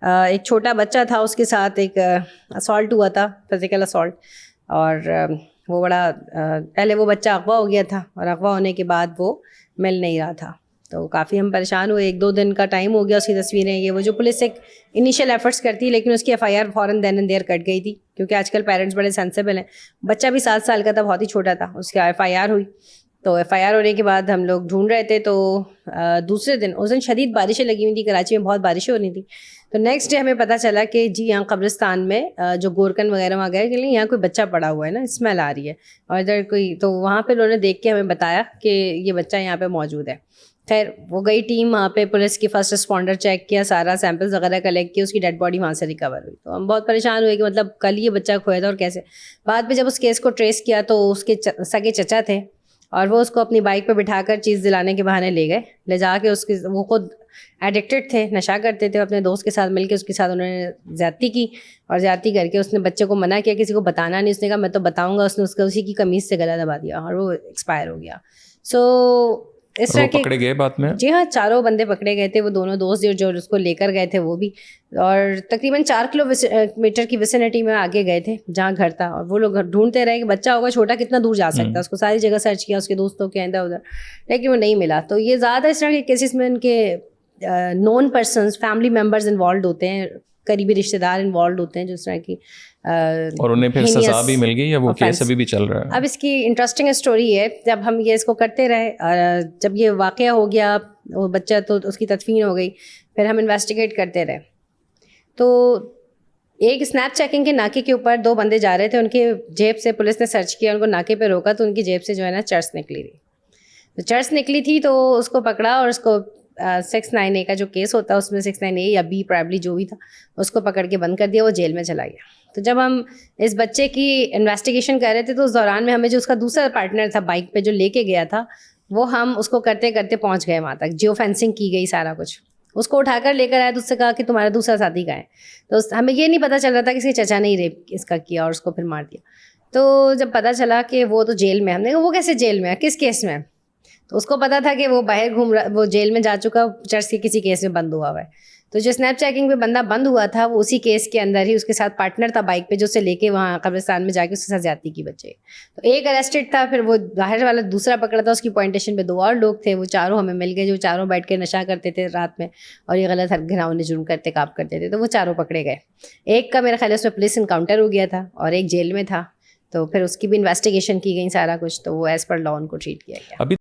एक छोटा बच्चा था, उसके साथ एक असॉल्ट हुआ था, फिजिकल असॉल्ट। और वो बड़ा पहले वो बच्चा अगवा हो गया था और अगवा होने के बाद वो मिल नहीं रहा था। तो काफ़ी हम परेशान हुए, 1-2 दिन का टाइम हो गया, उसकी तस्वीरें ये वो जो पुलिस एक इनिशियल एफर्ट्स करती है, लेकिन उसकी एफआईआर फ़ौरन देन एंड देयर कट गई थी, क्योंकि आजकल पेरेंट्स बड़े सेंसिबल हैं। बच्चा भी 7 साल का था, बहुत ही छोटा था, उसकी एफआईआर हुई। तो एफआईआर होने के बाद हम लोग ढूंढ रहे थे, तो दूसरे दिन, उस दिन शदीद बारिशें लगी हुई थी, कराची में बहुत बारिशें हो रही थी। तो नेक्स्ट डे हमें पता चला कि जी यहाँ कब्रिस्तान में जो गोरकन वगैरह वहाँ गए कि यहाँ कोई बच्चा पड़ा हुआ है ना, स्मेल आ रही है, और इधर कोई, तो वहाँ पे उन्होंने देख के हमें बताया कि ये बच्चा यहाँ पे मौजूद है। खैर वो गई टीम वहाँ पे, पुलिस की फर्स्ट रिस्पॉन्डर चेक किया, सारा सैंपल्स वगैरह कलेक्ट किया, उसकी डेड बॉडी वहाँ से रिकवर हुई। तो हम बहुत परेशान हुए कि मतलब कल ये बच्चा खोया था और कैसे। बाद में जब उस केस को ट्रेस किया तो उसके सगे चचा थे, और वो उसको अपनी बाइक पे बिठाकर चीज़ दिलाने के बहाने ले गए, ले जाके उसके, वो खुद एडिक्टेड थे, नशा करते थे, अपने दोस्त के साथ मिलके उसके साथ उन्होंने ज़्यादती की, और ज़्यादती करके उसने बच्चे को मना किया किसी को बताना नहीं। उसने कहा मैं तो बताऊंगा, उसने उसका उसी की कमीज़ से गला दबा दिया और वो एक्सपायर हो गया। सो इस तरह के पकड़े गए बाद में? जी हाँ, 4 बंदे पकड़े गए थे, वो दोनों दोस्त जो उसको लेकर गए थे वो भी, और तकरीबन 4 किलोमीटर की विसिनिटी में आगे गए थे जहाँ घर था, और वो लोग ढूंढते रहे कि बच्चा होगा छोटा, कितना दूर जा सकता है, उसको सारी जगह सर्च किया, उसके दोस्तों के इधर उधर, लेकिन वो नहीं मिला। तो ये ज़्यादा इस तरह के केसेस में उनके known persons, family members involve होते हैं, करीबी रिश्तेदार इन्वॉल्व होते हैं, जिस तरह की और उन्हें फिर सजा भी मिल गई या वो केस अभी भी चल रहा है? अब इसकी इंटरेस्टिंग स्टोरी है, जब हम ये इसको करते रहे, जब ये वाकया हो गया, वो बच्चा तो उसकी तदफीन हो गई, फिर हम इन्वेस्टिगेट करते रहे। तो एक स्नैप चेकिंग के नाके के ऊपर 2 बंदे जा रहे थे, उनके जेब से पुलिस ने सर्च किया, उनको नाके पे रोका तो उनकी जेब से जो है ना चर्स निकली थी। तो चर्च निकली थी तो उसको पकड़ा, और उसको 698 का जो केस होता है उसमें 698 या बी प्रॉब्ली जो भी था, उसको पकड़ के बंद कर दिया, वो जेल में चला गया। तो जब हम इस बच्चे की इन्वेस्टिगेशन कर रहे थे तो उस दौरान में हमें जो उसका दूसरा पार्टनर था बाइक पे जो लेके गया था, वो हम उसको करते करते पहुंच गए वहाँ तक, जियो फेंसिंग की गई, सारा कुछ। उसको उठाकर लेकर आया तो उससे कहा कि तुम्हारा दूसरा साथी कहाँ है। तो हमें ये नहीं पता चल रहा था कि इसके चचा ने ही रेप इसका किया और उसको फिर मार दिया। तो जब पता चला कि वो तो जेल में, हमने कहा वो कैसे जेल में है, किस केस में है? तो उसको पता था कि वो बाहर घूम रहा, वो जेल में जा चुका, चर्च के किसी केस में बंद हुआ हुआ है। तो जो स्नैप चेकिंग पे बंदा बंद हुआ था, वो उसी केस के अंदर ही उसके साथ पार्टनर था बाइक पे, जो उससे लेके वहाँ कब्रिस्तान में जाके उसके साथ ज्यादती की बच्चे। तो एक अरेस्टेड था, फिर वो बाहर वाला दूसरा पकड़ा था, उसकी पॉइंटेशन पे 2 और लोग थे, वो चारों हमें मिल गए, जो चारों बैठ के नशा करते थे रात में और ये गलत घिनौने जुर्म करते काम करते थे। तो वो चारों पकड़े गए। एक का मेरा ख्याल है उसमें पुलिस इनकाउंटर हो गया था और एक जेल में था, तो फिर उसकी भी इन्वेस्टिगेशन की गई, सारा कुछ, तो वो एज पर लॉ उनको ट्रीट किया गया। अभी